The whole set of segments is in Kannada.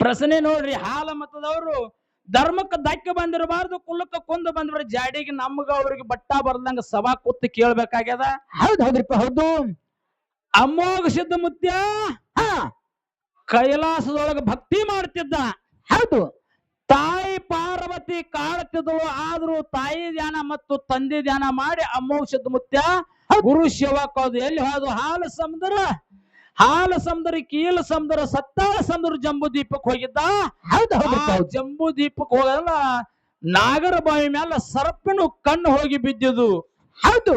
ಪ್ರಶ್ನೆ ನೋಡ್ರಿ, ಹಾಲ ಮತದವರು ಧರ್ಮಕ್ಕೆ ಧಕ್ಕೆ ಬಂದಿರಬಾರ್ದು, ಕುಲಕ್ಕೆ ಕುಂದು ಬಂದಿರ ಜಾಡಿಗೆ ನಮ್ಗ ಅವ್ರಿಗೆ ಬಟ್ಟ ಬರ್ದಂಗ ಸಭಾ ಕೂತ್ ಕೇಳ್ಬೇಕಾಗ್ಯದ. ಹೌದ್ರಿಪ್ಪ ಹೌದು. ಅಮೋಘ ಸಿದ್ಧ ಮುತ್ಯ ಕೈಲಾಸದೊಳಗ ಭಕ್ತಿ ಮಾಡ್ತಿದ್ದ. ಹೌದು. ತಾಯಿ ಪಾರ್ವತಿ ಕಾಡ್ತಿದ್ದಳು, ಆದ್ರೂ ತಾಯಿ ಧ್ಯಾನ ಮತ್ತು ತಂದೆ ಧ್ಯಾನ ಮಾಡಿ ಅಮೋಘ ಸಿದ್ಧ ಮುತ್ಯ ಗುರು ಸೇವಕ ಎಲ್ಲಿ ಹೋದು? ಹಾಲು ಸಮುದ್ರ ಕೀಲು ಸಮುದ್ರ ಸತ್ತಾಳ ಸಮುದ್ರ ಜಂಬೂ ದೀಪಕ್ಕೆ ಹೋಗಿದ್ದ. ಜಂಬೂ ದೀಪಕ್ಕೆ ಹೋಗಲ್ಲ, ನಾಗರ ಬಾವಿ ಮೇಲೆ ಸರ್ಪಿನ ಕಣ್ಣು ಹೋಗಿ ಬಿದ್ದುದು. ಹೌದು,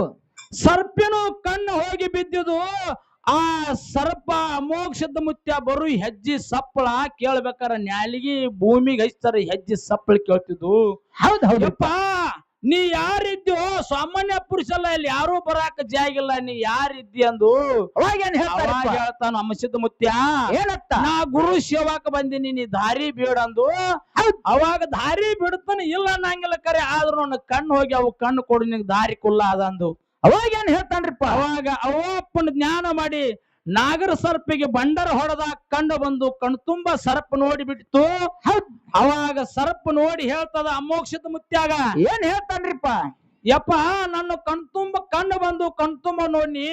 ಸರ್ಪಿನ ಕಣ್ಣು ಹೋಗಿ ಬಿದ್ದುದು. ಆ ಸರ್ಪ ಅಮೋಘ ಸಿದ್ಧ ಮುತ್ಯ ಬರು ಹೆಜ್ಜಿ ಸಪ್ಪಳ ಕೇಳ್ಬೇಕಾರ ನ್ಯಾಲಿಗಿ ಭೂಮಿಗೆ ಹಚ್ತಾರ, ಹೆಜ್ಜಿ ಸಪ್ಪಳ ಕೇಳ್ತಿದ್ದು. ಹೌದಪ್ಪ, ನೀ ಯಾರಿದ್ಯೋ ಸಾಮಾನ್ಯ ಪುರುಷಲ್ಲ, ಇಲ್ಲಿ ಯಾರು ಬರಾಕ ಜಾಗಿಲ್ಲ, ನೀ ಯಾರಿದ್ದಿ ಅಂದು ಹೇಳ್ತಾನ ಅಮ್ಮ ಸಿದ್ಧ ಮುತ್ಯ. ಏನತ್ತ? ನಾ ಗುರು ಸೇವಾಕ ಬಂದಿನಿ, ನೀ ದಾರಿ ಬೇಡ ಅಂದು. ಅವಾಗ ದಾರಿ ಬಿಡ್ತಾನೆ ಇಲ್ಲ ನಂಗಿಲ್ಲ ಕರೆ, ಆದ್ರೂ ನನ್ನ ಕಣ್ಣು ಹೋಗಿ ಅವು ಕಣ್ಣು ಕೊಡು, ನಿಂಗೆ ದಾರಿ ಕುಲ್ಲ ಅದಂದು. ಅವಾಗ ಏನ್ ಹೇಳ್ತಾನ್ರಿಪ್ಪ? ಅವಾಗ ಅವಪ್ಪನ ಜ್ಞಾನ ಮಾಡಿ ನಾಗರ ಸರ್ಪಿಗೆ ಬಂಡರ ಹೊಡೆದ ಕಂಡು ಬಂದು ಕಣ್ ತುಂಬಾ ಸರ್ಪ ನೋಡಿ ಬಿಟ್ಟಿತ್ತು. ಅವಾಗ ಸರ್ಪ ನೋಡಿ ಹೇಳ್ತದ ಅಮೋಘ ಸಿದ್ಧ ಮುತ್ಯಾಗ. ಏನ್ ಹೇಳ್ತಾನ್ರಿಪ್ಪ? ಯಪ್ಪ, ನನ್ನ ಕಣ್ ತುಂಬ ಕಂಡು ಬಂದು ಕಣ್ ತುಂಬ ನೋಡಿ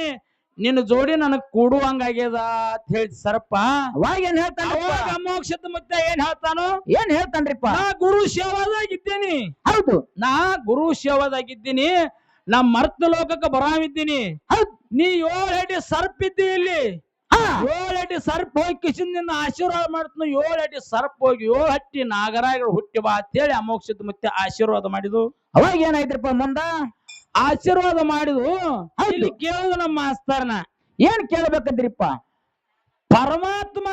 ನಿನ್ನ ಜೋಡಿ ನನಗ್ ಕೂಡುವಂಗಾಗ್ಯದ ಅಂತ ಹೇಳಿ ಸರ್ಪ. ಅವಾಗ ಏನ್ ಹೇಳ್ತಾನ? ಅವಾಗ ಅಮೋಘ ಸಿದ್ಧ ಮುತ್ಯ ಏನ್ ಹೇಳ್ತಾನು? ಏನ್ ಹೇಳ್ತಾನ್ರಿಪ್ಪ? ನಾ ಗುರು ಸೇವಾದಾಗಿದ್ದೀನಿ. ಹೌದು, ನಾ ಗುರು ಸೇವಾದಾಗಿದ್ದೀನಿ, ನಾ ಮರ್ತ ಲೋಕಕ್ಕೆ ಬರಾಮಿದ್ದೀನಿ. ನೀ 7 ಅಡಿ ಸರ್ಪ್ ಇದ್ದಿ ಇಲ್ಲಿ. 7 ಅಡಿ ಸರ್ಪ್ ಹೋಗಿ ಕಿಶನ್ ನಿನ್ನ ಆಶೀರ್ವಾದ ಮಾಡ್ತಾನು. 7 ಅಡಿ ಸರ್ಪ್ ಹೋಗಿ 7 ಹಟ್ಟಿ ನಾಗರಾಯಗಳು ಹುಟ್ಟಿ ಬಾ ಅಂತೇಳಿ ಅಮೋಘ ಸಿದ್ಧ ಮುತ್ಯ ಆಶೀರ್ವಾದ ಮಾಡಿದು. ಅವಾಗ ಏನಾಯ್ತ್ರಪ್ಪ ಮುಂದ? ಆಶೀರ್ವಾದ ಮಾಡಿದು. ಇಲ್ಲಿ ಕೇಳುದು ನಮ್ಮ ಮಾಸ್ತರ್ನ. ಏನ್ ಕೇಳ್ಬೇಕಂದ್ರಿಪ್ಪ? ಪರಮಾತ್ಮ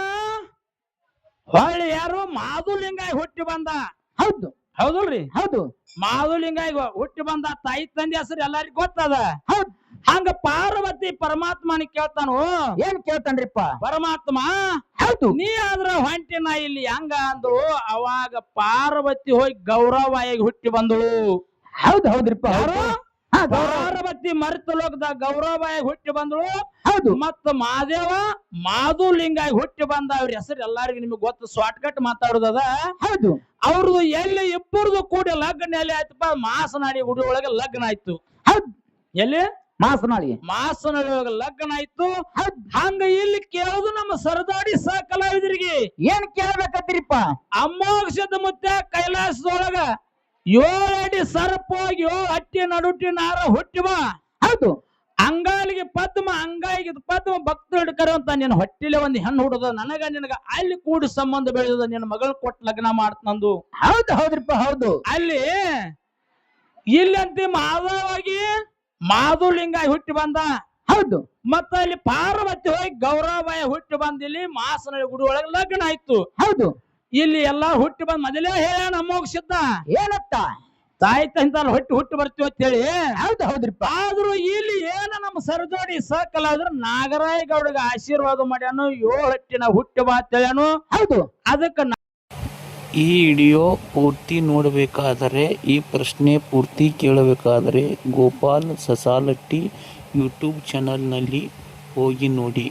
ಹೊಳ್ಳಿ ಯಾರು ಮಾಧುಲಿಂಗಾಯಿ ಹುಟ್ಟಿ ಬಂದ. ಹೌದು ಹೌದಲ್ರಿ? ಹೌದು, ಮಾಧುಲಿಂಗಾಯಿ ಹುಟ್ಟಿ ಬಂದ. ತಾಯಿ ತಂದೆ ಹೆಸರು ಎಲ್ಲರಿಗೂ ಗೊತ್ತದ. ಹೌದು. ಹಂಗ ಪಾರ್ವತಿ ಪರಮಾತ್ಮನ ಕೇಳ್ತಾನು. ಏನ್ ಕೇಳ್ತಾನ್ರಿಪ್ಪ? ಪರಮಾತ್ಮ, ಹೌದು, ನೀ ಆದ್ರ ಹೊಂಟಿನ ಇಲ್ಲಿ ಹಂಗ ಅಂದಳು. ಅವಾಗ ಪಾರ್ವತಿ ಹೋಗಿ ಗೌರವಾಯಿಗೆ ಹುಟ್ಟಿ ಬಂದಳು. ಹೌದ್ರಿಪ್ಪ. ಪಾರ್ವತಿ ಮರೆತು ಲೋಕದ ಗೌರವಾಯಿಗೆ ಹುಟ್ಟಿ ಬಂದಳು. ಹೌದು. ಮತ್ತ ಮಹಾದೇವ ಮಾಧುಲಿಂಗಾಯಿ ಹುಟ್ಟಿ ಬಂದ. ಅವ್ರ ಹೆಸರು ಎಲ್ಲರಿಗೂ ನಿಮ್ಗೆ ಗೊತ್ತು, ಶಾರ್ಟ್ ಕಟ್ ಮಾತಾಡುದದ. ಹೌದು. ಅವ್ರದ್ದು ಎಲ್ಲಿ ಇಬ್ಬರದು ಕೂಡಿ ಲಗ್ನ ಎಲ್ಲಿ ಆಯ್ತಪ್ಪ? ಮಾಸನಾಡಿ ಗುಡಿ ಒಳಗೆ ಲಗ್ನ ಆಯ್ತು. ಎಲ್ಲಿ? ಮಾಸನಾಡಿ ಒಳಗೆ ಲಗ್ನ ಆಯ್ತು. ಹಂಗ ಇಲ್ಲಿ ಕೇಳುದು ನಮ್ಮ ಸರದಾಡಿ ಸಹ ಕಲಾವಿದರಿಗೆ. ಏನ್ ಕೇಳ್ಬೇಕಂತೀರಿಪ್ಪ? ಅಮೋಘ ಸಿದ್ಧ ಮುತ್ಯ ಕೈಲಾಸದೊಳಗ 7 ಅಡಿ ಸರ್ಪ ಹೋಗಿ 7 ಹಟ್ಟಿ ನಡುಟಿ ನಾರ ಹುಟ್ಟಿ ಬಾ. ಹೌದು. ಅಂಗಾಲಿಗೆ ಪದ್ಮ, ಅಂಗಾಯಿಗೆ ಪದ್ಮ, ಭಕ್ತ ಹಿಡ್ಕರು ಅಂತ ನಿನ್ನ ಹೊಟ್ಟಿಲೆ ಒಂದು ಹೆಣ್ಣು ಹುಡುದ. ನನಗ ನಿನಗ ಅಲ್ಲಿ ಕೂಡಿ ಸಂಬಂಧ ಬೆಳೆದ, ನಿನ್ನ ಮಗಳು ಕೊಟ್ಟು ಲಗ್ನ ಮಾಡ್ತಂದು. ಹೌದ್ರಿಪ್ಪ. ಹೌದು. ಅಲ್ಲಿ ಇಲ್ಲಂತಿ ಮಾಧವಾಗಿ ಮಾಧುಲಿಂಗಾಯಿ ಹುಟ್ಟಿ ಬಂದ. ಹೌದು. ಮತ್ತ ಅಲ್ಲಿ ಪಾರ್ವತಿ ಹೋಗಿ ಗೌರವಾಯಿ ಹುಟ್ಟಿ ಬಂದ. ಇಲ್ಲಿ ಮಾಸನ ಗುಡಿ ಒಳಗೆ ಲಗ್ನ ಆಯ್ತು. ಹೌದು. ಇಲ್ಲಿ ಎಲ್ಲಾ ಹುಟ್ಟಿ ಬಂದ್ ಮೊದಲೇ ಹೇಳ ಅಮೋಘ ಸಿದ್ಧ. ಏನತ್ತ? ತಾಯಿ ತಂತ ಹುಟ್ಟಿ ಬರ್ತೀವಿ ಅಂತ ಹೇಳಿ. ಹೌದ್ರಿಪ್ಪ. ಆದ್ರೂ ಇಲ್ಲಿ ಏನ ನಮ್ಮ ಸರಜೋಡಿ ಸಕಲಾದ್ರ ನಾಗರಾಯ ಗೌಡಗ ಆಶೀರ್ವಾದ ಮಾಡ್ಯಾನು. 7 ಹಟ್ಟಿನ ಹುಟ್ಟಿ ಬಾ ಅಂತೇಳ್ಯಾನು. ಹೌದು. ಅದಕ್ಕ ಈ ವಿಡಿಯೋ ಪೂರ್ತಿ ನೋಡಬೇಕಾದರೆ, ಈ ಪ್ರಶ್ನೆ ಪೂರ್ತಿ ಕೇಳಬೇಕಾದರೆ ಗೋಪಾಲ್ ಸಸಾಲಟ್ಟಿ ಯೂಟ್ಯೂಬ್ ಚಾನಲ್ನಲ್ಲಿ ಹೋಗಿ ನೋಡಿ.